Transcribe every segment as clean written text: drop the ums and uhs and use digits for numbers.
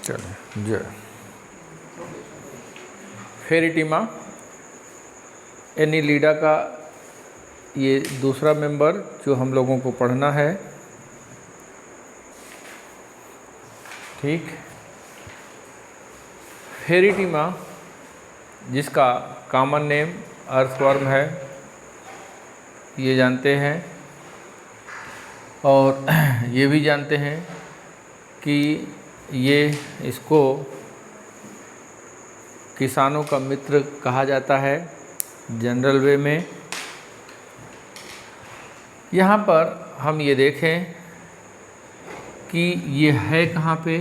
चलिए जय। Pheretima Annelida का ये दूसरा मेंबर जो हम लोगों को पढ़ना है। ठीक, फेरिटिमा जिसका कॉमन नेम अर्थवर्म है, ये जानते हैं, और ये भी जानते हैं कि ये इसको किसानों का मित्र कहा जाता है जनरल वे में। यहाँ पर हम ये देखें कि ये है कहाँ पे,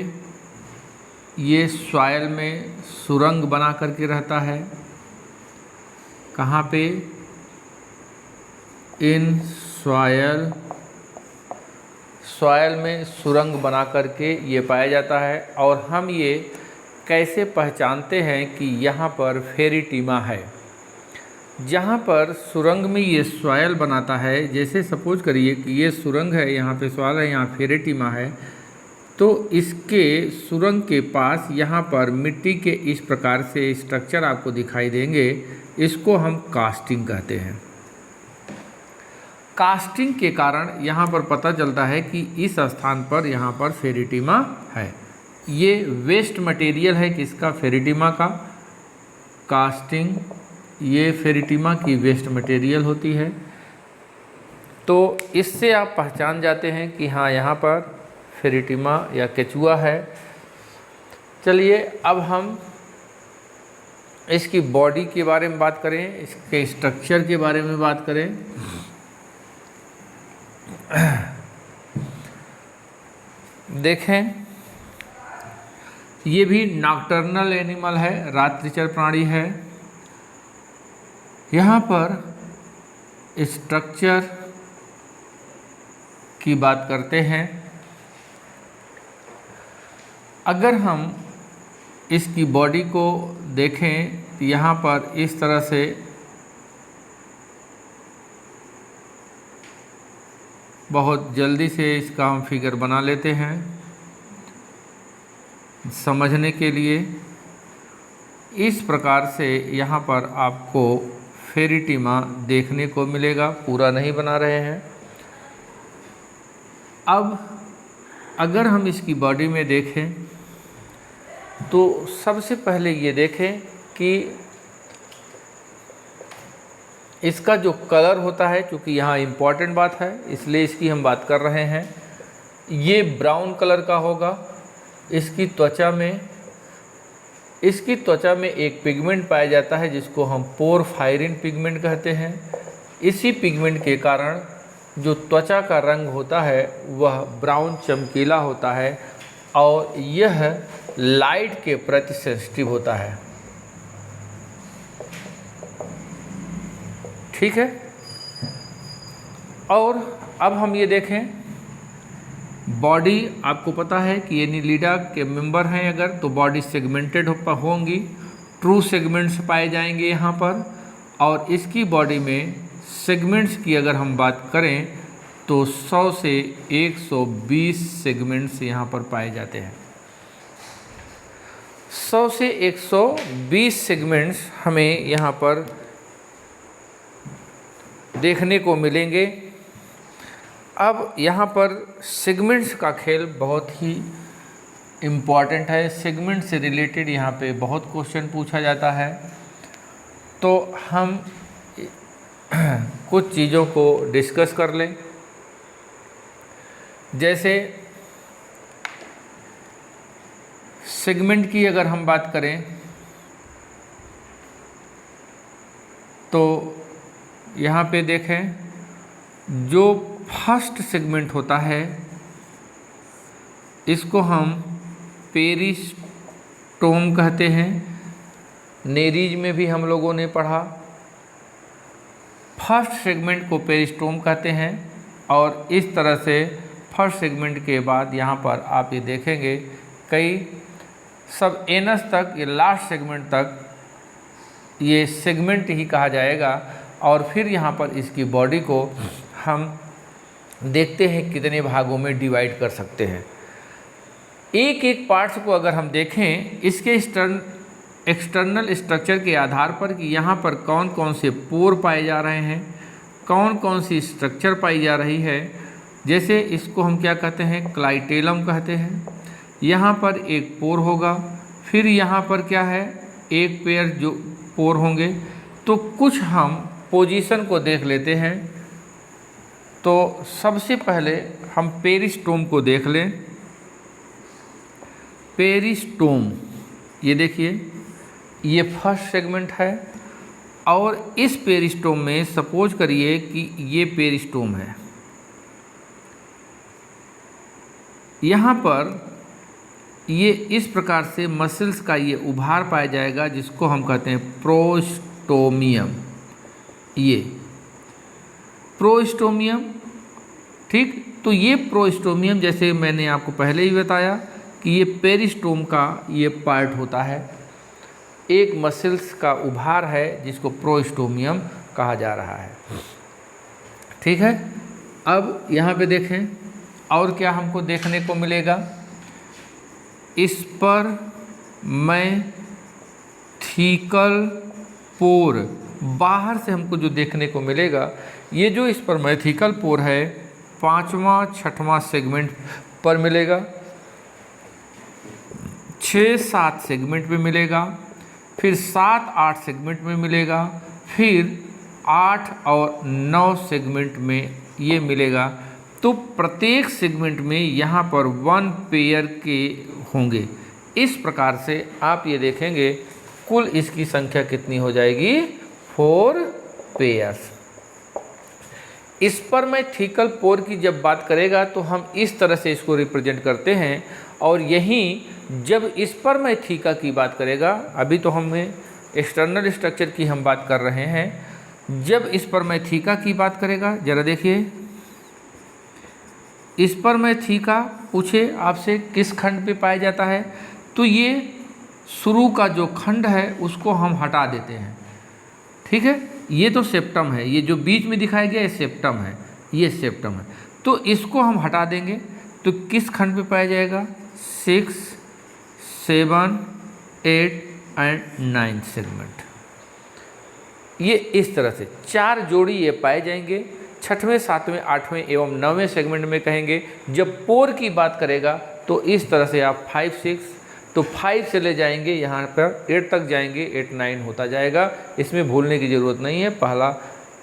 ये सॉइल में सुरंग बना करके रहता है। कहाँ पे? इन सॉइल में सुरंग बना करके ये पाया जाता है। और हम ये कैसे पहचानते हैं कि यहाँ पर फेरिटिमा है? जहाँ पर सुरंग में ये सॉइल बनाता है, जैसे सपोज करिए कि ये सुरंग है, यहाँ पे सॉइल है, यहाँ फेरिटिमा है, तो इसके सुरंग के पास यहाँ पर मिट्टी के इस प्रकार से स्ट्रक्चर आपको दिखाई देंगे। इसको हम कास्टिंग कहते हैं। कास्टिंग के कारण यहाँ पर पता चलता है कि इस स्थान पर यहाँ पर फेरिटिमा है। ये वेस्ट मटेरियल है किसका? फेरिटिमा का। कास्टिंग ये फेरिटिमा की वेस्ट मटेरियल होती है। तो इससे आप पहचान जाते हैं कि हाँ, यहाँ पर फेरिटिमा या केचुआ है। चलिए अब हम इसकी बॉडी के बारे में बात करें, इसके स्ट्रक्चर के बारे में बात करें। देखें, ये भी नॉकटर्नल एनिमल है, रात्रिचर प्राणी है। यहाँ पर स्ट्रक्चर की बात करते हैं। अगर हम इसकी बॉडी को देखें तो यहाँ पर इस तरह से बहुत जल्दी से इसका हम फिगर बना लेते हैं समझने के लिए। इस प्रकार से यहाँ पर आपको फेरिटिमा देखने को मिलेगा, पूरा नहीं बना रहे हैं। अब अगर हम इसकी बॉडी में देखें तो सबसे पहले ये देखें कि इसका जो कलर होता है, क्योंकि यहाँ इम्पॉर्टेंट बात है इसलिए इसकी हम बात कर रहे हैं, ये ब्राउन कलर का होगा। इसकी त्वचा में एक पिगमेंट पाया जाता है जिसको हम पोरफायरिन पिगमेंट कहते हैं। इसी पिगमेंट के कारण जो त्वचा का रंग होता है वह ब्राउन चमकीला होता है और यह लाइट के प्रति सेंसिटिव होता है। ठीक है। और अब हम ये देखें, बॉडी आपको पता है कि एनिलिडा के मेंबर हैं अगर, तो बॉडी सेगमेंटेड होंगी, ट्रू सेगमेंट्स पाए जाएंगे यहाँ पर। और इसकी बॉडी में सेगमेंट्स की अगर हम बात करें तो 100 से 120 सेगमेंट्स यहाँ पर पाए जाते हैं। 100 से 120 सेगमेंट्स हमें यहाँ पर देखने को मिलेंगे। अब यहाँ पर सेगमेंट्स का खेल बहुत ही इम्पॉर्टेंट है। सेगमेंट से रिलेटेड यहाँ पे बहुत क्वेश्चन पूछा जाता है। तो हम कुछ चीज़ों को डिस्कस कर लें। जैसे सेगमेंट की अगर हम बात करें तो यहाँ पे देखें, जो फर्स्ट सेगमेंट होता है इसको हम पेरिस्टोम कहते हैं। नेरीज में भी हम लोगों ने पढ़ा, फर्स्ट सेगमेंट को पेरिस्टोम कहते हैं। और इस तरह से फर्स्ट सेगमेंट के बाद यहाँ पर आप ये देखेंगे कई सब एनस तक, ये लास्ट सेगमेंट तक ये सेगमेंट ही कहा जाएगा। और फिर यहाँ पर इसकी बॉडी को हम देखते हैं कितने भागों में डिवाइड कर सकते हैं। एक एक पार्ट्स को अगर हम देखें इसके एक्सटर्नल स्ट्रक्चर के आधार पर कि यहाँ पर कौन कौन से पोर पाए जा रहे हैं, कौन कौन सी स्ट्रक्चर पाई जा रही है। जैसे इसको हम क्या कहते हैं, क्लाइटेलम कहते हैं। यहाँ पर एक पोर होगा, फिर यहाँ पर क्या है, एक पेयर जो पोर होंगे। तो कुछ हम पोजीशन को देख लेते हैं। तो सबसे पहले हम पेरिस्टोम को देख लें। पेरिस्टोम, ये देखिए, ये फर्स्ट सेगमेंट है और इस पेरिस्टोम में सपोज करिए कि ये पेरिस्टोम है। यहाँ पर ये इस प्रकार से मसल्स का ये उभार पाया जाएगा जिसको हम कहते हैं प्रोस्टोमियम। ये प्रोस्टोमियम, ठीक। तो ये प्रोस्टोमियम, जैसे मैंने आपको पहले ही बताया कि ये पेरिस्टोम का ये पार्ट होता है, एक मसल्स का उभार है जिसको प्रोस्टोमियम कहा जा रहा है, ठीक है। अब यहाँ पे देखें और क्या हमको देखने को मिलेगा। इस पर मैं थीकल पोर, बाहर से हमको जो देखने को मिलेगा, ये जो इस पर मैथिकल पोर है 5वां 6वां सेगमेंट पर मिलेगा, 6-7 सेगमेंट में मिलेगा, फिर 7-8 सेगमेंट में मिलेगा, फिर 8 और 9 सेगमेंट में ये मिलेगा। तो प्रत्येक सेगमेंट में यहाँ पर 1 पेयर के होंगे। इस प्रकार से आप ये देखेंगे कुल इसकी संख्या कितनी हो जाएगी, 4 पेयर्स। इस पर मैं थीकल पोर की जब बात करेगा तो हम इस तरह से इसको रिप्रेजेंट करते हैं, और यहीं जब इस पर मैं थीका की बात करेगा, अभी तो हमें एक्सटर्नल स्ट्रक्चर की हम बात कर रहे हैं, जब इस पर मैं थीका की बात करेगा, जरा देखिए, इस पर मैं थीका पूछे आपसे किस खंड पे पाया जाता है, तो ये शुरू का जो खंड है उसको हम हटा देते हैं, ठीक है। ये तो सेप्टम है, ये जो बीच में दिखाया गया ये सेप्टम है, ये सेप्टम है। तो इसको हम हटा देंगे तो किस खंड पे पाया जाएगा, 6, 7, 8 एंड 9 सेगमेंट। ये इस तरह से 4 जोड़ी ये पाए जाएंगे। 6वें 7वें 8वें एवं 9वें सेगमेंट में कहेंगे। जब पोर की बात करेगा तो इस तरह से आप 5, 6, तो 5 से ले जाएंगे, यहाँ पर 8 तक जाएंगे, 8, 9 होता जाएगा। इसमें भूलने की ज़रूरत नहीं है, पहला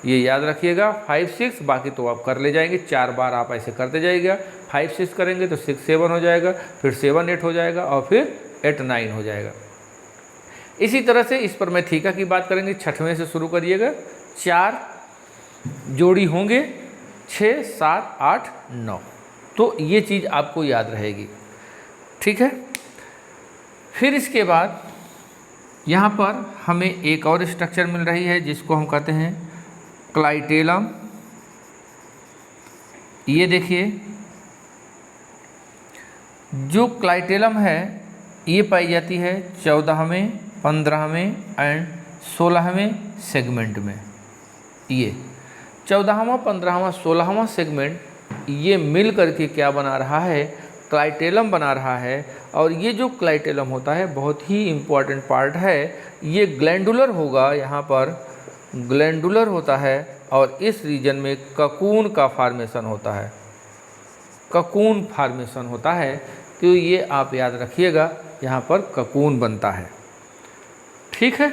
ये याद रखिएगा 5, 6, बाकी तो आप कर ले जाएंगे। 4 बार आप ऐसे करते जाइएगा। 5, 6 करेंगे तो 6, 7 हो जाएगा, फिर 7, 8 हो जाएगा और फिर 8, 9 हो जाएगा। इसी तरह से इस पर मैं थीका की बात करेंगे, 6वें से शुरू करिएगा, 4 जोड़ी होंगे, 6, 7, 8, 9। तो ये चीज़ आपको याद रहेगी, ठीक है। फिर इसके बाद यहाँ पर हमें एक और स्ट्रक्चर मिल रही है जिसको हम कहते हैं क्लाइटेलम। ये देखिए, जो क्लाइटेलम है ये पाई जाती है 14वें, 15वें एंड 16वें सेगमेंट में। ये 14वां, 15वां, 16वां सेगमेंट ये मिल करके क्या बना रहा है, क्लाइटेलम बना रहा है। और ये जो क्लाइटेलम होता है बहुत ही इम्पॉर्टेंट पार्ट है। ये ग्लैंडुलर होगा, यहाँ पर ग्लैंडुलर होता है और इस रीजन में ककून का फॉर्मेशन होता है, ककून फॉर्मेशन होता है। तो ये आप याद रखिएगा, यहाँ पर ककून बनता है, ठीक है।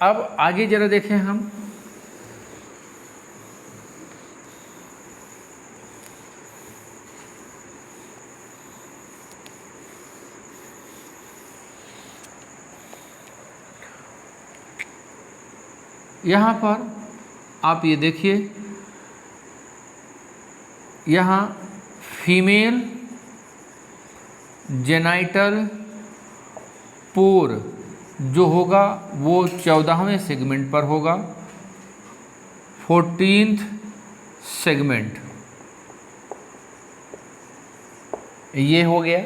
अब आगे जरा देखें हम, यहाँ पर आप ये देखिए, यहाँ फीमेल जेनाइटल पोर जो होगा वो 14वें सेगमेंट पर होगा, 14th सेगमेंट ये हो गया।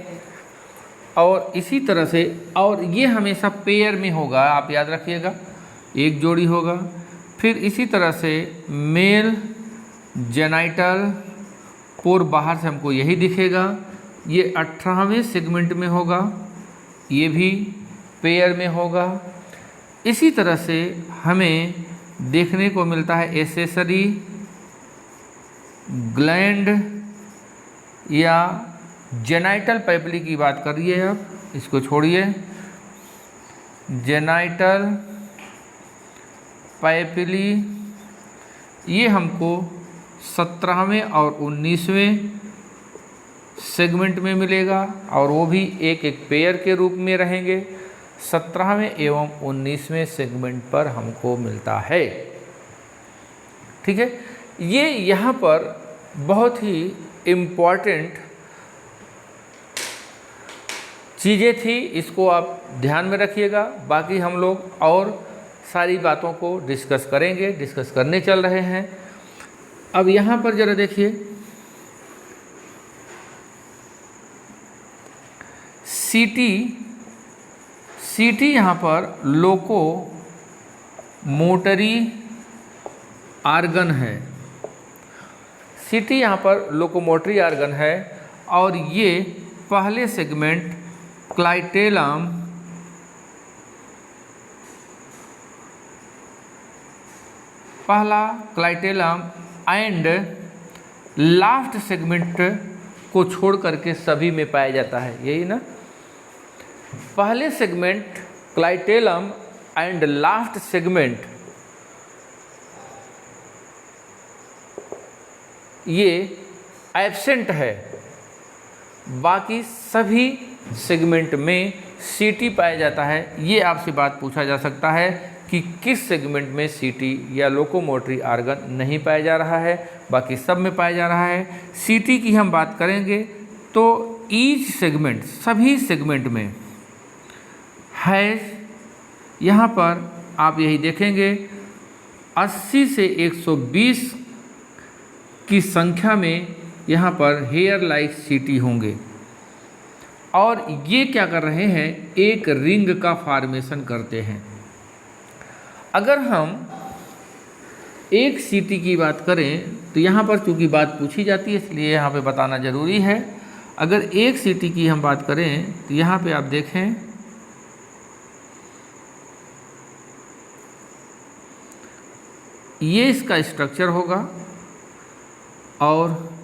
और इसी तरह से, और ये हमेशा पेयर में होगा, आप याद रखिएगा, एक जोड़ी होगा। फिर इसी तरह से मेल जेनाइटल पोर बाहर से हमको यही दिखेगा, ये 18वें सेगमेंट में होगा, ये भी पेयर में होगा। इसी तरह से हमें देखने को मिलता है एसेसरी ग्लैंड या जेनाइटल पैपिली की बात करिए, अब इसको छोड़िए, जेनाइटल पैपिली ये हमको 17वें और 19वें सेगमेंट में मिलेगा और वो भी एक एक पेयर के रूप में रहेंगे। 17वें एवं 19वें सेगमेंट पर हमको मिलता है। ठीक है, ये यहाँ पर बहुत ही इम्पॉर्टेंट चीज़ें थी, इसको आप ध्यान में रखिएगा। बाकी हम लोग और सारी बातों को डिस्कस करेंगे, डिस्कस करने चल रहे हैं। अब यहाँ पर ज़रा देखिए, सीटी यहाँ पर लोको मोटरी आर्गन है। सीटी यहाँ पर लोकोमोटरी आर्गन है और ये पहले segment clitellum and last segment को छोड़ करके सभी में पाया जाता है, यही ना। पहले segment clitellum and last segment ये एब्सेंट है, बाकी सभी सेगमेंट में सीटी पाया जाता है। ये आपसे बात पूछा जा सकता है कि किस सेगमेंट में सीटी या लोकोमोटरी आर्गन नहीं पाया जा रहा है, बाकी सब में पाया जा रहा है। सीटी की हम बात करेंगे तो ईच सेगमेंट, सभी सेगमेंट में है। यहाँ पर आप यही देखेंगे 80 से 120 की संख्या में यहाँ पर हेयर लाइक सीटी होंगे और ये क्या कर रहे हैं, एक रिंग का फॉर्मेशन करते हैं। अगर हम एक सीटी की बात करें तो यहाँ पर चूँकि बात पूछी जाती है इसलिए यहाँ पे बताना ज़रूरी है। अगर एक सीटी की हम बात करें तो यहाँ पे आप देखें ये इसका स्ट्रक्चर होगा और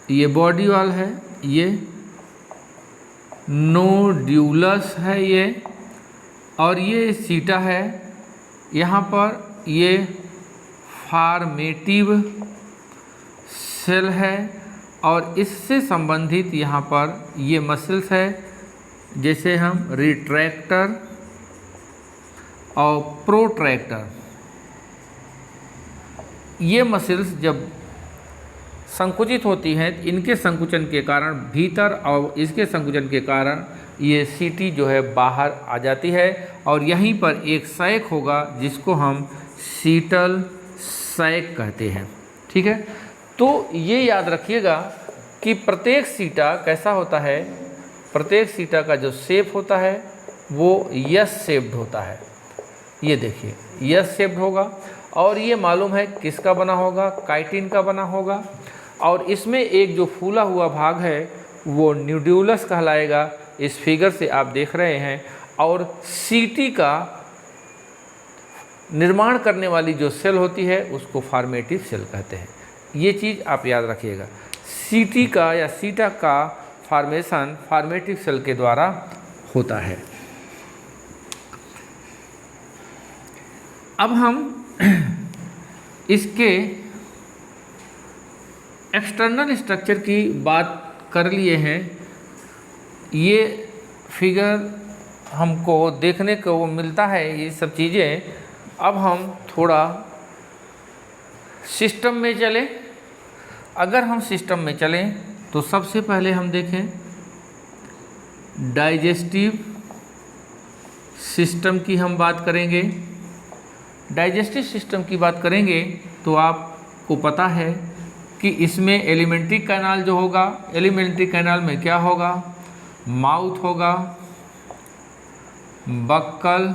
ये बॉडी वॉल है, ये नोड्यूलस है ये, और ये सीटा है। यहाँ पर ये फॉर्मेटिव सेल है और इससे संबंधित यहाँ पर ये मसल्स है, जैसे हम रिट्रैक्टर और प्रोट्रैक्टर। ये मसल्स जब संकुचित होती हैं, इनके संकुचन के कारण भीतर और इसके संकुचन के कारण ये सीटी जो है बाहर आ जाती है और यहीं पर एक सैक होगा जिसको हम सीटल सैक कहते हैं। ठीक है, तो ये याद रखिएगा कि प्रत्येक सीटा कैसा होता है, प्रत्येक सीटा का जो शेप होता है वो यस शेप्ड होता है। ये देखिए यस शेप्ड होगा और ये मालूम है किसका बना होगा, काइटिन का बना होगा और इसमें एक जो फूला हुआ भाग है वो न्यूड्यूलस कहलाएगा। इस फिगर से आप देख रहे हैं और सीटी का निर्माण करने वाली जो सेल होती है उसको फॉर्मेटिव सेल कहते हैं। ये चीज़ आप याद रखिएगा, सीटी का या सीटा का फॉर्मेशन फॉर्मेटिव सेल के द्वारा होता है। अब हम इसके एक्सटर्नल स्ट्रक्चर की बात कर लिए हैं। ये फिगर हमको देखने को मिलता है ये सब चीज़ें। अब हम थोड़ा सिस्टम में चलें। अगर हम सिस्टम में चलें तो सबसे पहले हम देखें डाइजेस्टिव सिस्टम की हम बात करेंगे। डाइजेस्टिव सिस्टम की बात करेंगे तो आपको पता है कि इसमें एलिमेंट्री कैनाल जो होगा, एलिमेंट्री कैनाल में क्या होगा, माउथ होगा, बक्कल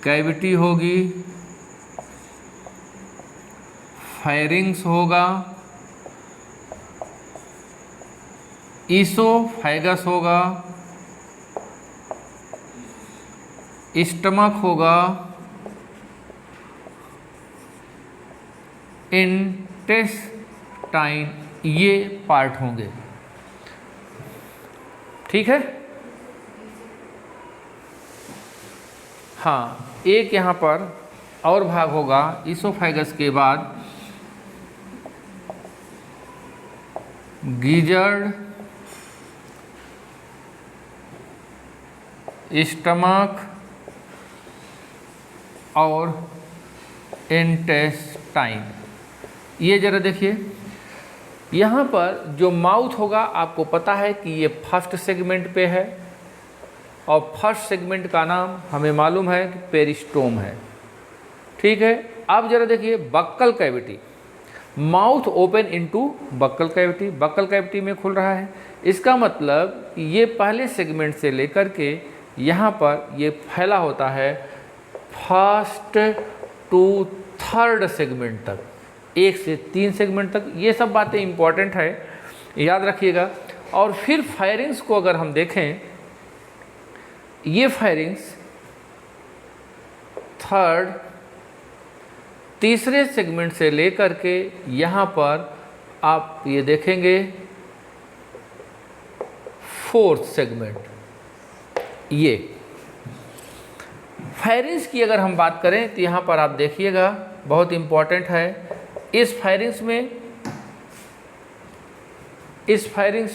कैविटी होगी, फायरिंग्स होगा, ईसोफेगस होगा, स्टमक होगा, इंटेस्टाइन, ये पार्ट होंगे। ठीक है। हाँ, एक यहाँ पर और भाग होगा ईसोफेगस के बाद, गिजर्ड, स्टमक और इंटेस्टाइन। ये जरा देखिए, यहाँ पर जो माउथ होगा आपको पता है कि ये फर्स्ट सेगमेंट पे है, और फर्स्ट सेगमेंट का नाम हमें मालूम है कि पेरिस्टोम है। ठीक है। अब जरा देखिए buccal cavity, mouth open into buccal cavity, buccal cavity में खुल रहा है। इसका मतलब ये पहले सेगमेंट से लेकर के यहाँ पर ये फैला होता है फर्स्ट टू थर्ड सेगमेंट तक, 1 से 3 सेगमेंट तक। ये सब बातें इंपॉर्टेंट है, याद रखिएगा। और फिर फायरिंग्स को अगर हम देखें, ये फायरिंग्स थर्ड, तीसरे सेगमेंट से लेकर के यहाँ पर आप ये देखेंगे फोर्थ सेगमेंट। ये फायरिंग्स की अगर हम बात करें तो यहाँ पर आप देखिएगा बहुत इम्पॉर्टेंट है। इस फायरिंग्स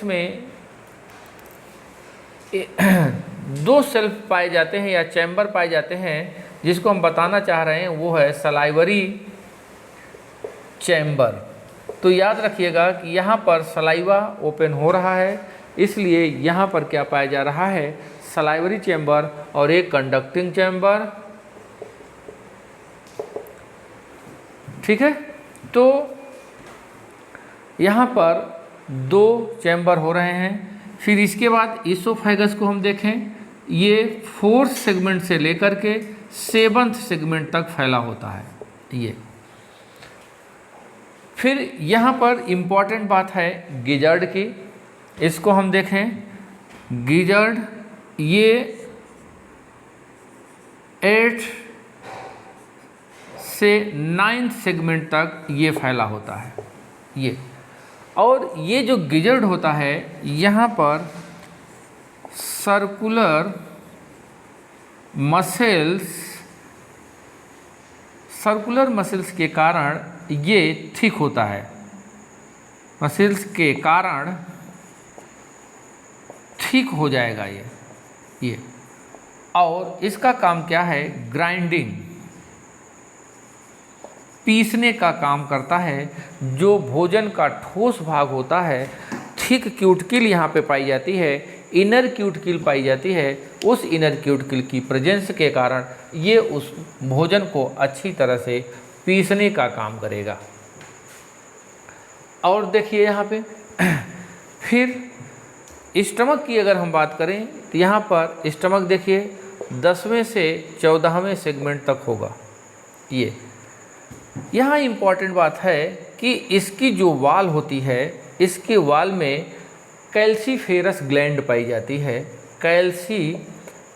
में 2 सेल्फ पाए जाते हैं या चैम्बर पाए जाते हैं, जिसको हम बताना चाह रहे हैं वो है सलाइवरी चैम्बर। तो याद रखिएगा कि यहाँ पर सलाइवा ओपन हो रहा है, इसलिए यहाँ पर क्या पाया जा रहा है, सलाइवरी चैम्बर और एक कंडक्टिंग चैम्बर। ठीक है। तो यहाँ पर 2 चैम्बर हो रहे हैं। फिर इसके बाद ईसोफेगस को हम देखें, ये 4th सेगमेंट से लेकर के 7th सेगमेंट तक फैला होता है ये। फिर यहाँ पर इम्पॉर्टेंट बात है गिजर्ड की, इसको हम देखें। गिजर्ड ये 8 से 9th सेगमेंट तक ये फैला होता है ये। और ये जो गिजर्ड होता है, यहाँ पर सर्कुलर मसल्स के कारण ये थिक होता है, मसल्स के कारण थिक हो जाएगा ये। और इसका काम क्या है, ग्राइंडिंग, पीसने का काम करता है। जो भोजन का ठोस भाग होता है, थिक क्यूटिकल यहाँ पे पाई जाती है, इनर क्यूटिकल पाई जाती है। उस इनर क्यूटिकल की प्रेजेंस के कारण ये उस भोजन को अच्छी तरह से पीसने का काम करेगा। और देखिए यहाँ पे फिर स्टमक की अगर हम बात करें तो यहाँ पर स्टमक देखिए 10वें से 14वें सेगमेंट तक होगा ये। यहाँ इम्पॉर्टेंट बात है कि इसकी जो वाल होती है, इसके वाल में कैल्सीफेरस ग्लैंड पाई जाती है, कैल्सीफेरस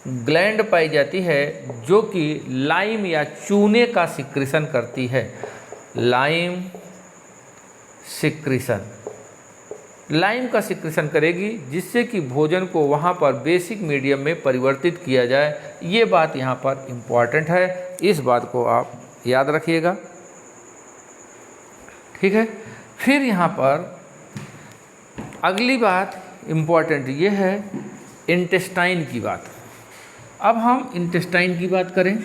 ग्लैंड पाई जाती है, जो कि लाइम या चूने का सिक्रीशन करती है। लाइम का सिक्रीशन करेगी, जिससे कि भोजन को वहाँ पर बेसिक मीडियम में परिवर्तित किया जाए। ये बात यहाँ पर इम्पॉर्टेंट है, इस बात को आप याद रखिएगा। ठीक है। फिर यहाँ पर अगली बात इम्पॉर्टेंट ये है इंटेस्टाइन की बात। अब हम इंटेस्टाइन की बात करें,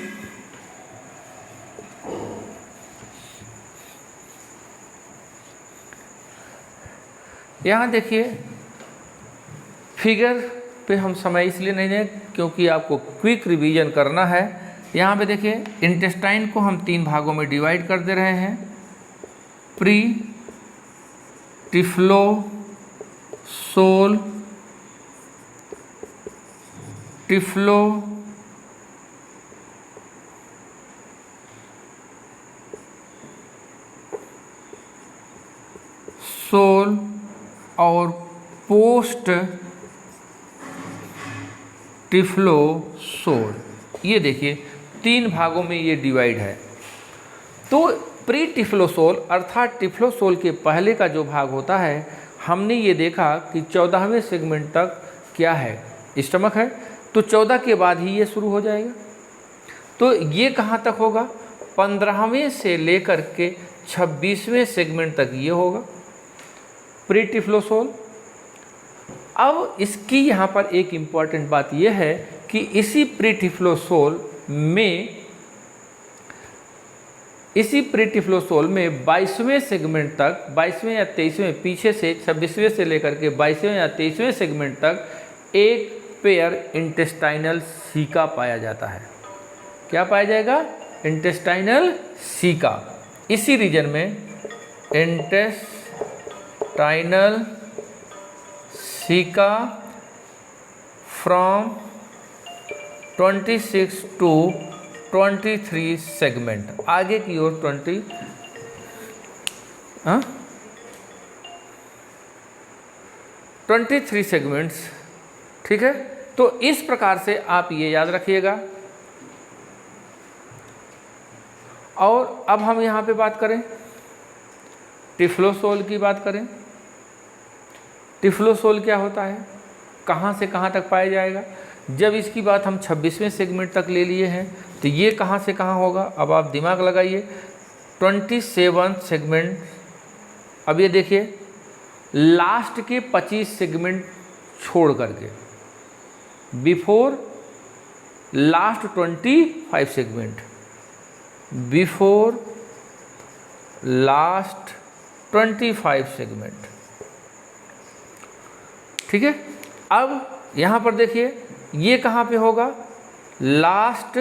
यहाँ देखिए फिगर पे हम समय इसलिए नहीं दें क्योंकि आपको क्विक रिवीजन करना है। यहाँ पे देखिए इंटेस्टाइन को हम 3 भागों में डिवाइड कर दे रहे हैं, प्री, टिफ्लो, सोल, टिफ्लो, सोल और पोस्ट टिफ्लोसोल, ये देखिए 3 भागों में ये डिवाइड है। तो प्री टिफ्लोसोल अर्थात टिफ्लोसोल के पहले का जो भाग होता है, हमने ये देखा कि 14वें सेगमेंट तक क्या है, स्टमक है, तो 14 के बाद ही ये शुरू हो जाएगा। तो ये कहाँ तक होगा, 15वें से लेकर के 26वें सेगमेंट तक ये होगा प्री टिफ्लोसोल। अब इसकी यहाँ पर एक इम्पॉर्टेंट बात यह है कि इसी प्री टिफ्लोसोल में 22वें सेगमेंट तक, 22वें या 23वें, पीछे से 26वें से लेकर के 22वें या 23वें सेगमेंट तक एक पेयर इंटेस्टाइनल सीका पाया जाता है। क्या पाया जाएगा, इंटेस्टाइनल सीका। इसी रीजन में intestinal caeca from 26 to 23 segment, आगे की ओर 23 सेगमेंट्स, ठीक है। तो इस प्रकार से आप ये याद रखिएगा। और अब हम यहाँ पे बात करें टिफ्लोसोल की बात करें। टिफ्लोसोल क्या होता है, कहाँ से कहाँ तक पाया जाएगा। जब इसकी बात हम 26वें सेगमेंट तक ले लिए हैं, तो ये कहाँ से कहाँ होगा, अब आप दिमाग लगाइए। 27 सेगमेंट, अब ये देखिए लास्ट के 25 सेगमेंट छोड़ करके, before last 25 segment, before last 25 segment, ठीक है। अब यहाँ पर देखिए ये कहाँ पे होगा, लास्ट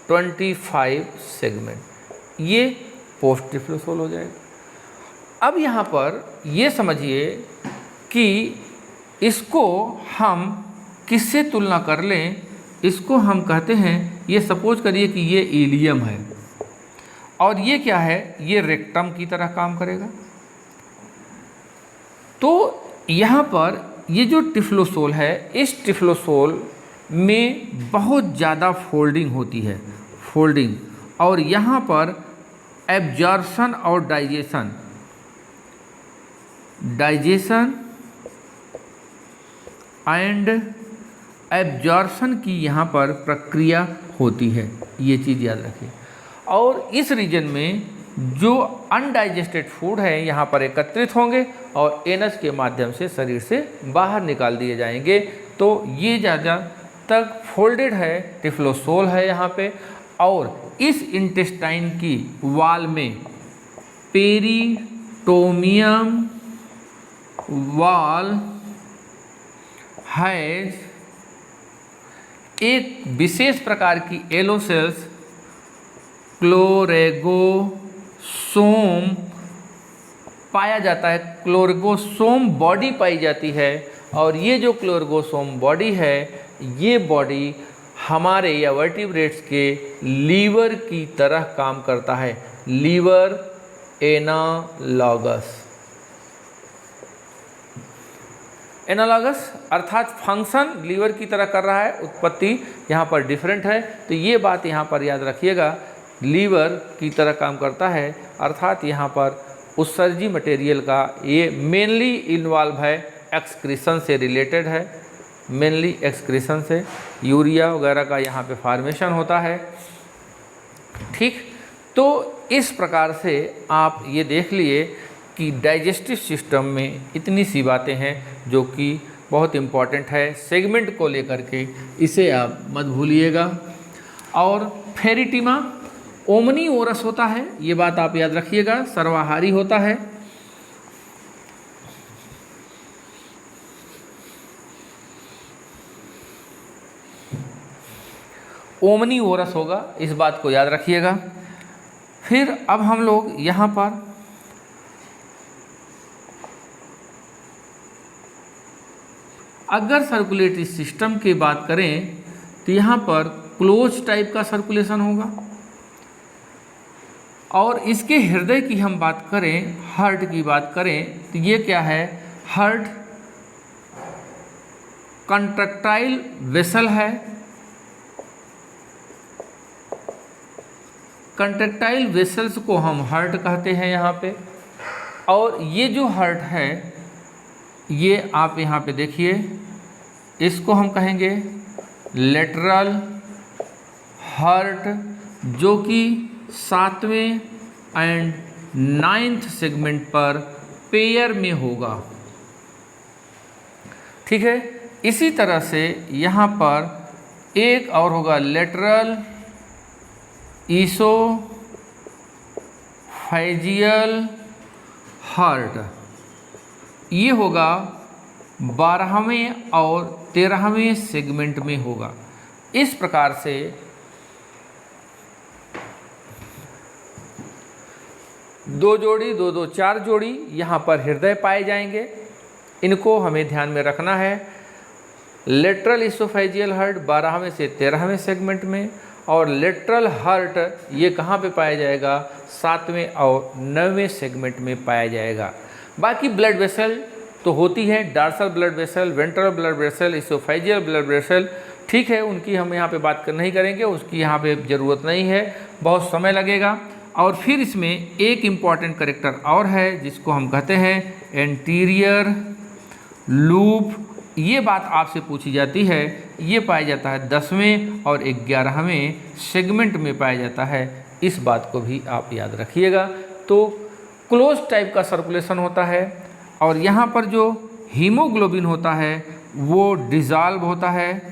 25 सेगमेंट, ये पोस्ट टिफ्लोसोल हो जाएगा। अब यहाँ पर ये समझिए कि इसको हम किससे तुलना कर लें, इसको हम कहते हैं, ये सपोज करिए कि ये इलियम है और ये क्या है, ये रेक्टम की तरह काम करेगा। तो यहाँ पर ये जो टिफ्लोसोल है, इस टिफ्लोसोल में बहुत ज़्यादा फोल्डिंग होती है, फोल्डिंग, और यहाँ पर एब्जॉर्प्शन और डाइजेशन एंड एब्जॉर्प्शन की यहाँ पर प्रक्रिया होती है, ये चीज़ याद रखिए। और इस रीजन में जो अनडाइजेस्टेड फूड है यहाँ पर एकत्रित होंगे और एनस के माध्यम से शरीर से बाहर निकाल दिए जाएंगे। तो ये ज़्यादा तक फोल्डेड है, टिफ्लोसोल है यहाँ पे। और इस इंटेस्टाइन की वाल में पेरिटोमियम वाल हैज एक विशेष प्रकार की येलो सेल्स क्लोरेगोसोम पाया जाता है, क्लोरेगोसोम बॉडी पाई जाती है। और ये जो क्लोरेगोसोम बॉडी है, ये बॉडी हमारे या वर्टिब्रेट्स के लीवर की तरह काम करता है, लीवर एनालॉगस। एनालॉगस अर्थात फंक्शन लीवर की तरह कर रहा है, उत्पत्ति यहाँ पर डिफरेंट है। तो ये बात यहाँ पर याद रखिएगा, लीवर की तरह काम करता है, अर्थात यहाँ पर उत्सर्जी मटेरियल का ये मेनली इन्वॉल्व है, एक्सक्रीशन से रिलेटेड है, मेनली एक्सक्रीशन से यूरिया वगैरह का यहाँ पे फॉर्मेशन होता है, ठीक। तो इस प्रकार से आप ये देख लिए कि डाइजेस्टिव सिस्टम में इतनी सी बातें हैं जो कि बहुत इम्पॉर्टेंट है। सेगमेंट को लेकर के इसे आप मत भूलिएगा। और फेरिटिमा ओमनीओरस होता है, ये बात आप याद रखिएगा, सर्वाहारी होता है। ओमनीओरस होगा, इस बात को याद रखिएगा। फिर अब हम लोग यहाँ पर अगर सर्कुलेटरी सिस्टम की बात करें तो यहाँ पर क्लोज टाइप का सर्कुलेशन होगा और इसके हृदय की हम बात करें, हार्ट की बात करें, तो ये क्या है, हार्ट कंट्रैक्टाइल वेसल है। कंट्रैक्टाइल वेसल्स को हम हार्ट कहते हैं यहाँ पे। और ये जो हार्ट है, ये आप यहाँ पे देखिए, इसको हम कहेंगे लेटरल हार्ट, जो कि 7वें एंड 9th सेगमेंट पर पेयर में होगा। ठीक है, इसी तरह से यहाँ पर एक और होगा लेटरल ईसोफेजियल हार्ट, ये होगा 12वें और 13वें सेगमेंट में होगा। इस प्रकार से दो जोड़ी, दो दो 4 जोड़ी यहाँ पर हृदय पाए जाएंगे। इनको हमें ध्यान में रखना है। लेटरल ईसोफेजियल हार्ट 12वें से 13वें सेगमेंट में, और लेटरल हार्ट ये कहाँ पे पाया जाएगा, 7वें और 9वें सेगमेंट में पाया जाएगा। बाकी ब्लड वेसल तो होती है, dorsal blood vessel, ventral blood vessel, oesophageal blood vessel, ठीक है, उनकी हम यहाँ पे बात नहीं करेंगे, उसकी यहाँ पे ज़रूरत नहीं है, बहुत समय लगेगा। और फिर इसमें एक इम्पॉर्टेंट कैरेक्टर और है जिसको हम कहते हैं एंटीरियर लूप। ये बात आपसे पूछी जाती है, ये पाया जाता है 10वें और 11वें सेगमेंट में पाया जाता है। इस बात को भी आप याद रखिएगा। तो क्लोज टाइप का सर्कुलेशन होता है, और यहाँ पर जो हीमोग्लोबिन होता है वो डिज़ाल्व होता है,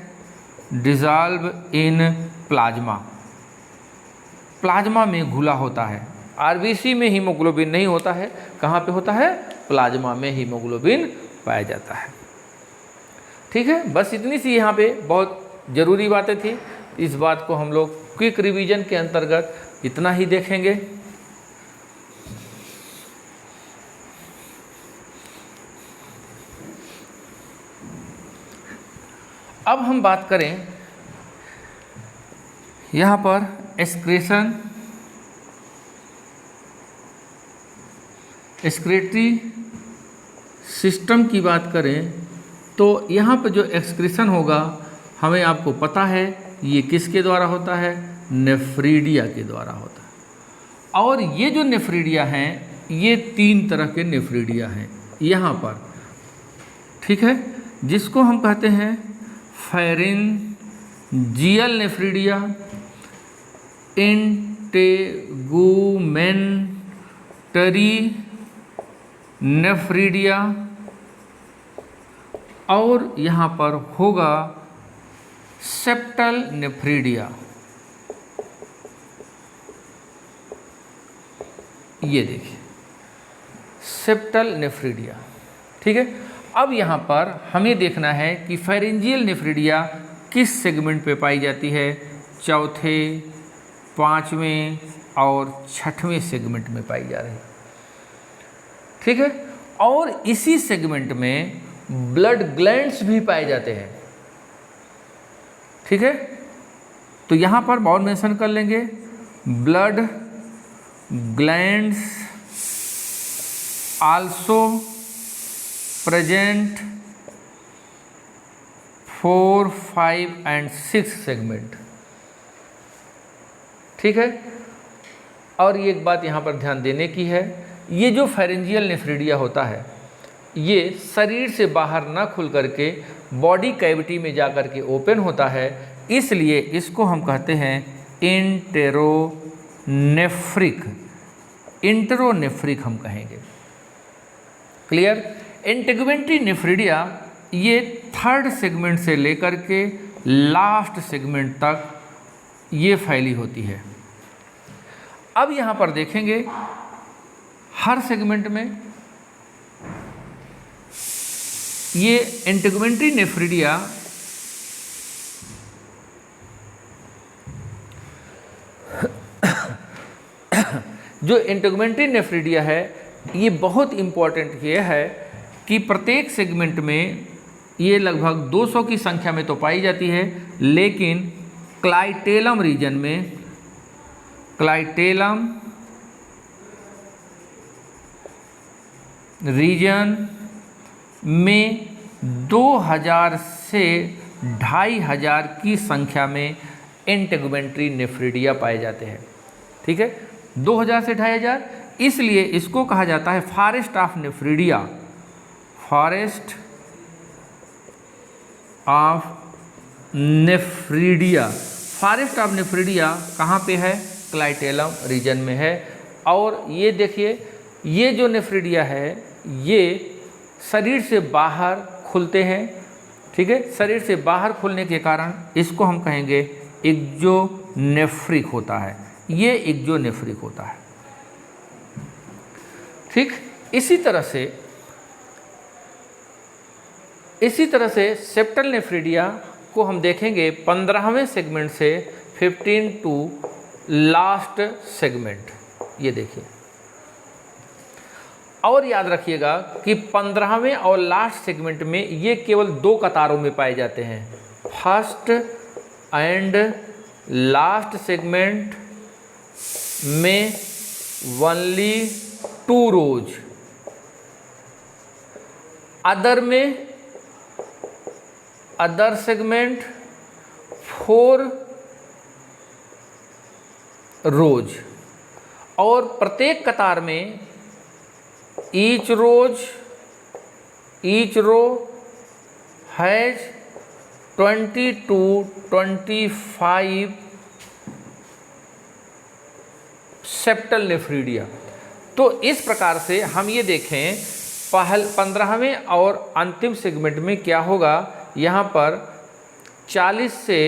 डिज़ाल्व इन प्लाज्मा, प्लाज्मा में घुला होता है। आरबीसी में हीमोग्लोबिन नहीं होता है, कहाँ पे होता है, प्लाज्मा में हीमोग्लोबिन पाया जाता है। ठीक है, बस इतनी सी यहाँ पे बहुत ज़रूरी बातें थी। इस बात को हम लोग क्विक रिवीजन के अंतर्गत इतना ही देखेंगे। अब हम बात करें यहाँ पर एक्सक्रीशन, एक्सक्रीटरी सिस्टम की बात करें तो यहाँ पर जो एक्सक्रीशन होगा, हमें आपको पता है ये किसके द्वारा होता है, नेफ्रीडिया के द्वारा होता है। और ये जो नेफ्रीडिया हैं, ये 3 तरह के नेफ्रीडिया हैं यहाँ पर, ठीक है, जिसको हम कहते हैं फेरेंजियल नेफ्रीडिया, इंटेगुमेंटरी नेफ्रीडिया, और यहाँ पर होगा सेप्टल नेफ्रीडिया। ये देखिए सेप्टल नेफ्रीडिया, ठीक है। अब यहाँ पर हमें देखना है कि फेरेंजियल नेफ्रीडिया किस सेगमेंट पे पाई जाती है, 4थे, 5वें और 6वें सेगमेंट में पाई जा रही है, ठीक है। और इसी सेगमेंट में ब्लड ग्लैंड्स भी पाए जाते हैं, ठीक है। तो यहाँ पर और मेंशन कर लेंगे, blood glands also present 4, 5 and 6 segment, ठीक है। और ये एक बात यहाँ पर ध्यान देने की है, ये जो फेरेंजियल नेफ्रीडिया होता है, ये शरीर से बाहर ना खुल करके बॉडी कैविटी में जा कर के ओपन होता है, इसलिए इसको हम कहते हैं इंटेरोनेफ्रिक, इंटेरोनेफ्रिक हम कहेंगे, क्लियर। इंटेगुमेंटरी नेफ्रीडिया ये 3rd सेगमेंट से लेकर के लास्ट सेगमेंट तक ये फैली होती है। अब यहाँ पर देखेंगे हर सेगमेंट में ये इंटेगुमेंटरी नेफ्रीडिया जो इंटेगुमेंटरी नेफ्रीडिया है, ये बहुत इम्पॉर्टेंट ये है कि प्रत्येक सेगमेंट में ये लगभग 200 की संख्या में तो पाई जाती है, लेकिन क्लाइटेलम रीजन में, क्लाइटेलम रीजन में 2000 से 2500 की संख्या में इंटेगुमेंट्री नेफ्रिडिया पाए जाते हैं। ठीक है, 2000 से 2500, इसलिए इसको कहा जाता है forest of nephridia. Forest of nephridia, forest of nephridia कहाँ पे है? क्लाइटेलम रीजन में है। और ये देखिए, ये जो नेफ्रिडिया है ये शरीर से बाहर खुलते हैं। ठीक है, शरीर से बाहर खुलने के कारण इसको हम कहेंगे एक्जोनेफ्रिक होता है, ये एक्जोनेफ्रिक होता है। ठीक, इसी तरह से सेप्टल नेफ्रिडिया को हम देखेंगे 15वें सेगमेंट से 15 टू लास्ट सेगमेंट। ये देखिए, और याद रखिएगा कि 15वें और लास्ट सेगमेंट में ये केवल 2 कतारों में पाए जाते हैं। फर्स्ट एंड लास्ट सेगमेंट में only 2 rows, other segment 4 rows, और प्रत्येक कतार में each row has 20 to 25 septal nephridia. तो इस प्रकार से हम ये देखें 15वें और अंतिम सेगमेंट में क्या होगा, यहाँ पर 40 से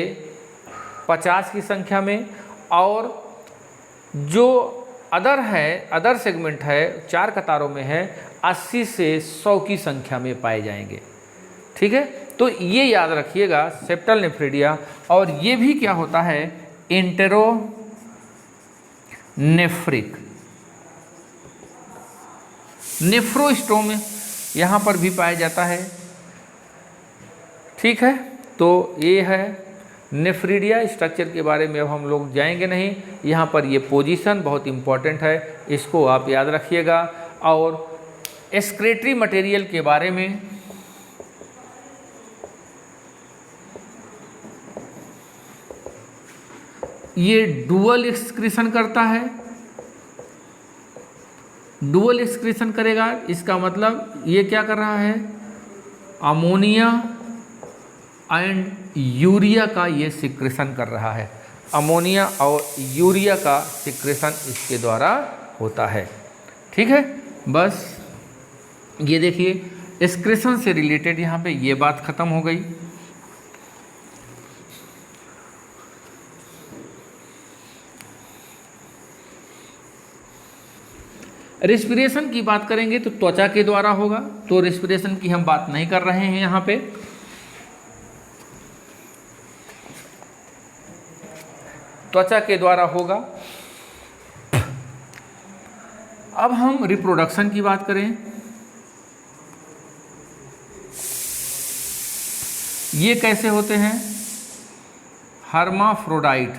50 की संख्या में, और जो अदर सेगमेंट है 4 कतारों में है 80 से 100 की संख्या में पाए जाएंगे। ठीक है, तो ये याद रखिएगा सेप्टल नेफ्रिडिया। और ये भी क्या होता है? इंटेरोनेफ्रिक। नेफ्रोस्टोम यहाँ पर भी पाया जाता है। ठीक है, तो ये है नेफ्रिडिया। स्ट्रक्चर के बारे में अब हम लोग जाएंगे नहीं, यहाँ पर ये पोजीशन बहुत इम्पॉर्टेंट है, इसको आप याद रखिएगा। और एक्सक्रीटरी मटेरियल के बारे में ये डुअल एक्सक्रीशन करता है। डुअल एक्सक्रीशन करेगा, इसका मतलब ये क्या कर रहा है? अमोनिया एंड यूरिया का ये सिक्रेशन कर रहा है। अमोनिया और यूरिया का सिक्रेशन इसके द्वारा होता है। ठीक है, बस ये देखिए एक्सक्रीशन से रिलेटेड यहाँ पे ये बात खत्म हो गई। रेस्पिरेशन की बात करेंगे तो त्वचा के द्वारा होगा, तो रेस्पिरेशन की हम बात नहीं कर रहे हैं यहाँ पे। त्वचा के द्वारा होगा। अब हम रिप्रोडक्शन की बात करें, ये कैसे होते हैं? हर्माफ्रोडाइट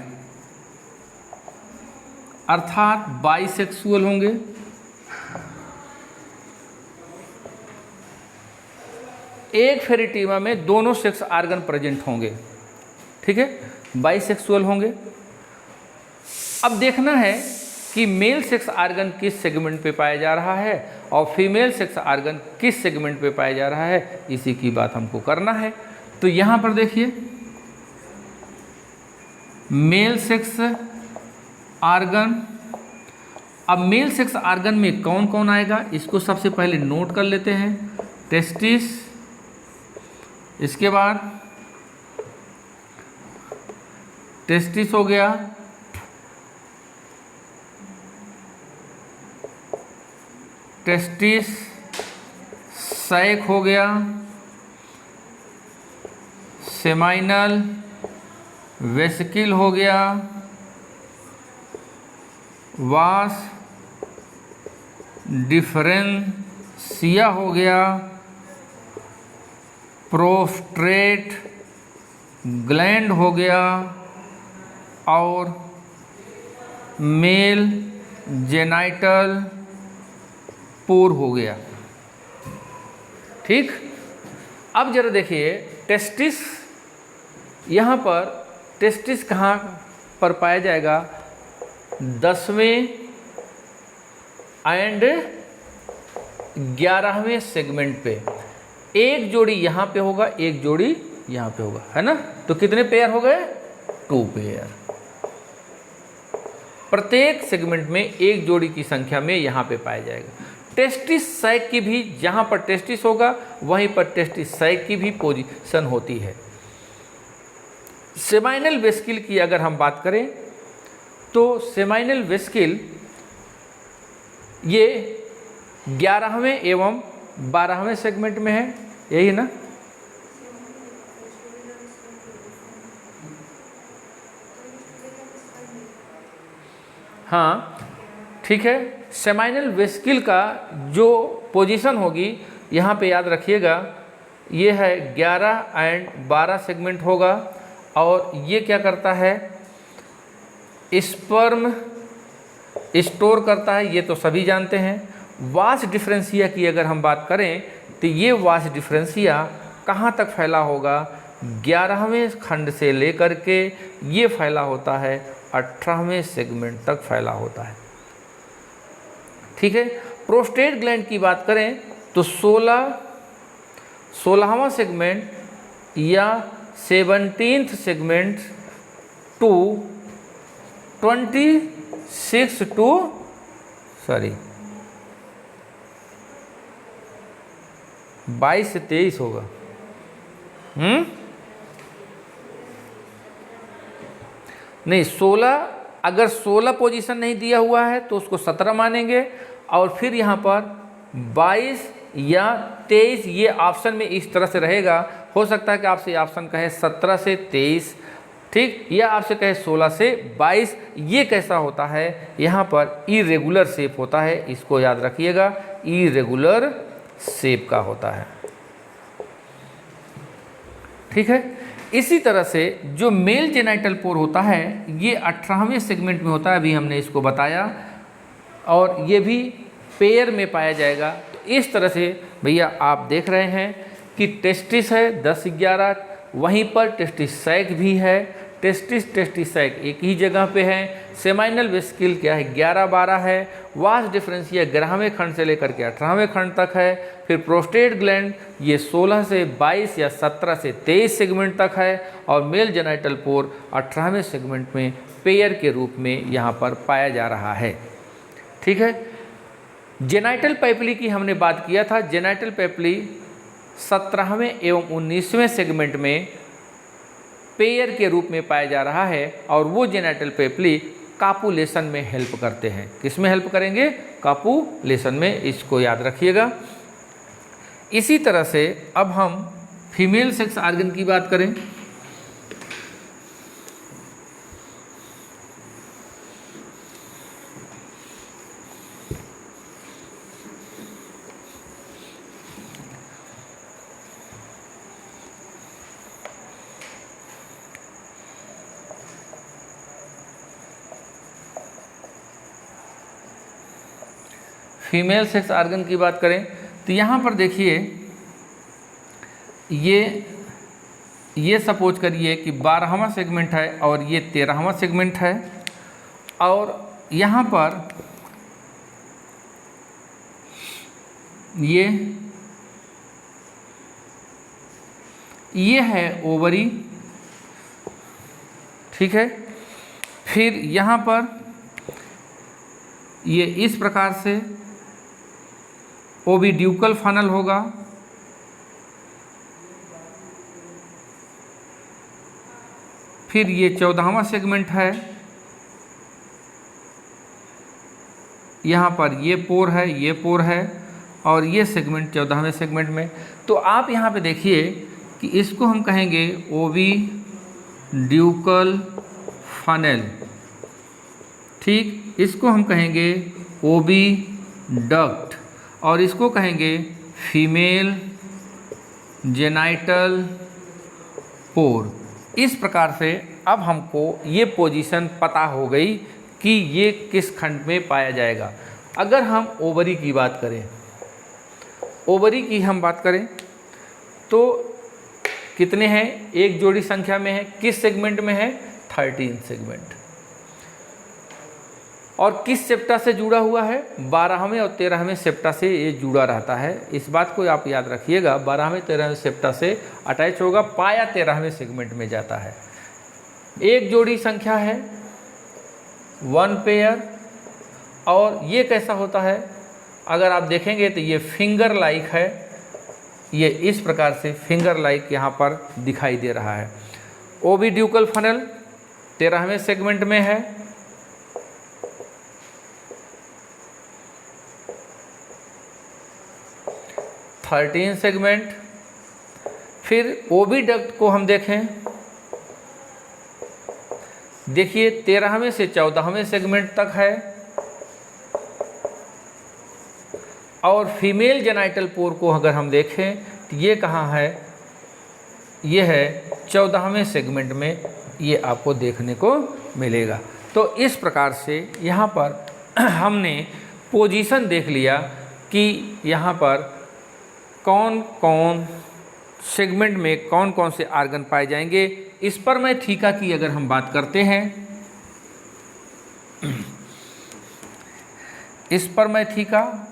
अर्थात बाइसेक्सुअल होंगे। एक फेरिटीमा में दोनों सेक्स आर्गन प्रेजेंट होंगे। ठीक है, बाइसेक्सुअल होंगे। अब देखना है कि मेल सेक्स आर्गन किस सेगमेंट पे पाया जा रहा है और फीमेल सेक्स आर्गन किस सेगमेंट पे पाया जा रहा है, इसी की बात हमको करना है। तो यहाँ पर देखिए मेल सेक्स आर्गन। अब मेल सेक्स आर्गन में कौन कौन आएगा, इसको सबसे पहले नोट कर लेते हैं। टेस्टिस, इसके बाद टेस्टिस हो गया, टेस्टिस, सैक हो गया, सेमाइनल, वेसिकल हो गया, वास डिफरेंशिया हो गया, प्रोस्ट्रेट ग्लैंड हो गया और मेल जेनाइटल पोर हो गया। ठीक। अब जरा देखिए टेस्टिस, यहाँ पर टेस्टिस कहाँ पर पाया जाएगा? 10वें एंड 11वें सेगमेंट पे। एक जोड़ी यहाँ पे होगा, एक जोड़ी यहाँ पे होगा, है ना। तो कितने पेयर हो गए? 2 पेयर। प्रत्येक सेगमेंट में एक जोड़ी की संख्या में यहाँ पे पाया जाएगा। टेस्टिस सैक की भी, जहाँ पर टेस्टिस होगा वहीं पर टेस्टिस सैक की भी पोजीशन होती है। सेमाइनल वेस्किल की अगर हम बात करें तो सेमाइनल वेस्किल ये 11वें एवं 12वें सेगमेंट में है, यही ना। हाँ ठीक है। सेमाइनल वेस्किल का जो पोजीशन होगी यहाँ पे याद रखिएगा, ये है 11 एंड 12 सेगमेंट होगा। और ये क्या करता है? स्पर्म स्टोर करता है, ये तो सभी जानते हैं। वास डिफरेंशिया की अगर हम बात करें तो ये वास डिफरेंशिया कहाँ तक फैला होगा? 11वें खंड से लेकर के ये फैला होता है 18वें सेगमेंट तक फैला होता है, ठीक है। प्रोस्टेट ग्लैंड की बात करें तो 16वां सेगमेंट या 17th सेगमेंट टू 22 से 23 होगा। नहीं 16, अगर 16 पोजीशन नहीं दिया हुआ है तो उसको 17 मानेंगे। और फिर यहाँ पर 22 या 23 ये ऑप्शन में इस तरह से रहेगा। हो सकता है कि आपसे ऑप्शन कहे 17 से 23, ठीक, या आपसे कहे 16 से 22। ये कैसा होता है? यहाँ पर इरेगुलर शेप होता है, इसको याद रखिएगा, इरेगुलर शेप का होता है, ठीक है। इसी तरह से जो मेल जेनाइटल पोर होता है ये 18वें सेगमेंट में होता है, अभी हमने इसको बताया। और ये भी पेयर में पाया जाएगा। तो इस तरह से भैया आप देख रहे हैं कि टेस्टिस है 10-11, वहीं पर टेस्टिस सैक भी है। टेस्टिस सैक एक ही जगह पे है। सेमाइनल वेस्किल क्या है? 11-12 है। वास डिफरेंशिया 11वें खंड से लेकर के 18वें खंड तक है। फिर प्रोस्टेट ग्लैंड ये 16 से 22 या 17 से 23 सेगमेंट तक है। और मेल जेनाइटल पोर 18वें सेगमेंट में पेयर के रूप में यहाँ पर पाया जा रहा है, ठीक है। जेनाइटल पैपिली की हमने बात किया था। जेनाइटल पैपिली 17वें एवं 19वें सेगमेंट में पेयर के रूप में पाया जा रहा है। और वो जेनाइटल पैपिली कापुलेशन में हेल्प करते हैं। किस में हेल्प करेंगे? कापुलेशन में, इसको याद रखिएगा। इसी तरह से अब हम फीमेल सेक्स ऑर्गन की बात करें फीमेल सेक्स ऑर्गन की बात करें तो यहाँ पर देखिए ये सपोज करिए कि 12वां सेगमेंट है और ये 13वां सेगमेंट है। और यहाँ पर ये है ओवरी, ठीक है। फिर यहाँ पर ये इस प्रकार से ओविड्यूकल फनल होगा। फिर ये 14वां सेगमेंट है, यहाँ पर ये पोर है, ये पोर है, और ये सेगमेंट 14वें सेगमेंट में। तो आप यहाँ पे देखिए कि इसको हम कहेंगे ओविड्यूकल फनल, ठीक। इसको हम कहेंगे ओविडक्ट और इसको कहेंगे फीमेल जेनाइटल पोर। इस प्रकार से अब हमको ये पोजीशन पता हो गई कि ये किस खंड में पाया जाएगा। अगर हम ओवरी की बात करें ओवरी की हम बात करें तो कितने हैं, एक जोड़ी संख्या में है, किस सेगमेंट में है, 13 सेगमेंट। और किस सेप्टा से जुड़ा हुआ है, 12वें और 13वें सेप्टा से ये जुड़ा रहता है। इस बात को आप याद रखिएगा, 12वें 13वें सेप्टा से अटैच होगा, पाया 13वें सेगमेंट में जाता है। एक जोड़ी संख्या है, 1 पेयर। और ये कैसा होता है, अगर आप देखेंगे तो ये फिंगर लाइक है, ये इस प्रकार से फिंगर लाइक यहाँ पर दिखाई दे रहा है। ओविड्यूकल फनल 13वें सेगमेंट में है। Thirteen segment. फिर ओविडक्ट को हम देखें, देखिए 13वें से 14वें सेगमेंट तक है। और फीमेल जेनाइटल पोर को अगर हम देखें तो ये कहाँ है, ये है 14वें सेगमेंट में, ये आपको देखने को मिलेगा। तो इस प्रकार से यहाँ पर हमने पोजीशन देख लिया कि यहाँ पर कौन कौन सेगमेंट में कौन कौन से आर्गन पाए जाएंगे। स्पर्मेथिका की अगर हम बात करते हैं, स्पर्मेथिका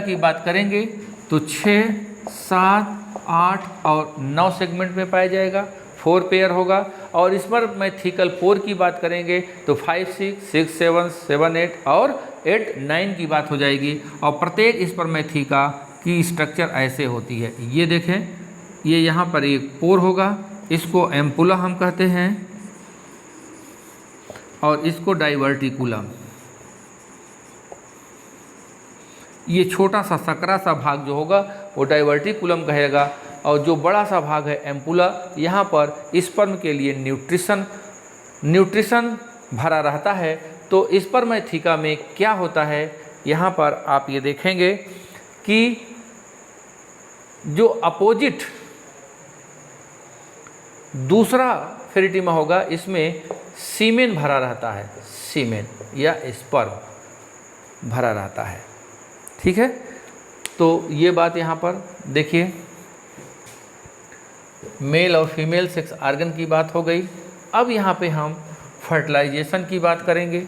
की बात करेंगे तो 6, 7, 8 और 9 सेगमेंट में पाया जाएगा, 4 पेयर होगा। और स्पर्मेथिकल पोर की बात करेंगे तो 5, 6, 7, 7, 8 और 8, 9 की बात हो जाएगी। और प्रत्येक स्पर्मेथिका की स्ट्रक्चर ऐसे होती है, ये देखें, ये यहाँ पर एक पोर होगा, इसको एम्पुला हम कहते हैं, और इसको डाइवर्टिकुलम। ये छोटा सा सकरा सा भाग जो होगा वो डाइवर्टिकुलम कहेगा, और जो बड़ा सा भाग है एम्पुला, यहाँ पर स्पर्म के लिए न्यूट्रिशन भरा रहता है। तो स्पर्मेथिका में क्या होता है, यहाँ पर आप ये देखेंगे कि जो अपोजिट दूसरा फेरिटिमा होगा, इसमें सीमेन भरा रहता है, सीमेन या स्पर्म भरा रहता है। ठीक है, तो ये बात यहाँ पर देखिए, मेल और फीमेल सेक्स आर्गन की बात हो गई। अब यहाँ पे हम फर्टिलाइजेशन की बात करेंगे।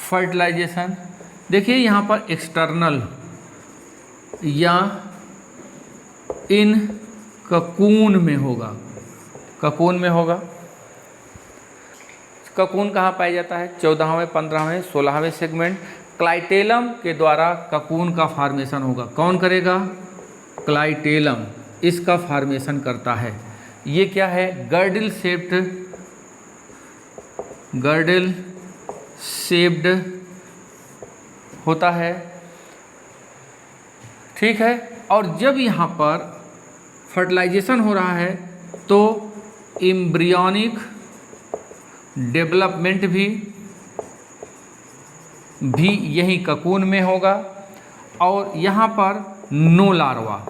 फर्टिलाइजेशन देखिए, यहाँ पर एक्सटर्नल या इन ककून में होगा, ककून में होगा। ककून कहाँ पाया जाता है, 14वें, 15वें, 16वें सेगमेंट। क्लाइटेलम के द्वारा ककून का फॉर्मेशन होगा। कौन करेगा, क्लाइटेलम इसका फॉर्मेशन करता है। ये क्या है, गर्डल शेप्ड होता है। ठीक है, और जब यहाँ पर फर्टिलाइजेशन हो रहा है तो एम्ब्रियोनिक डेवलपमेंट भी यही ककून में होगा। और यहाँ पर नो लार्वा,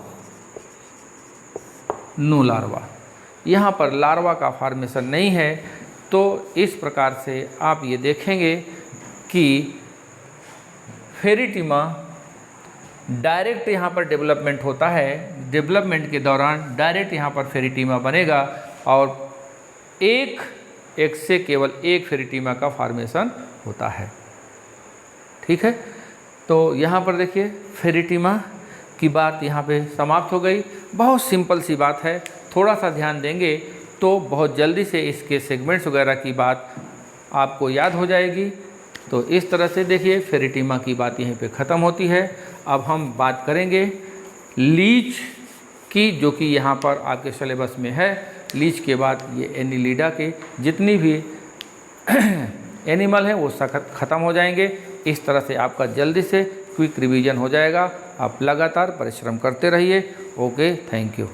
यहाँ पर लार्वा का फॉर्मेशन नहीं है। तो इस प्रकार से आप ये देखेंगे कि फेरिटिमा डायरेक्ट यहाँ पर डेवलपमेंट होता है। डेवलपमेंट के दौरान डायरेक्ट यहाँ पर फेरिटिमा बनेगा और एक से केवल एक फेरिटिमा का फॉर्मेशन होता है। ठीक है, तो यहाँ पर देखिए फेरिटिमा की बात यहाँ पे समाप्त हो गई। बहुत सिंपल सी बात है, थोड़ा सा ध्यान देंगे तो बहुत जल्दी से इसके सेगमेंट्स वगैरह की बात आपको याद हो जाएगी। तो इस तरह से देखिए फेरिटिमा की बात यहीं पे ख़त्म होती है। अब हम बात करेंगे लीच की, जो कि यहाँ पर आपके सिलेबस में है। लीच के बाद ये एनिलिडा के जितनी भी एनिमल हैं वो ख़त्म हो जाएंगे। इस तरह से आपका जल्दी से क्विक रिवीजन हो जाएगा। आप लगातार परिश्रम करते रहिए। Okay, thank you.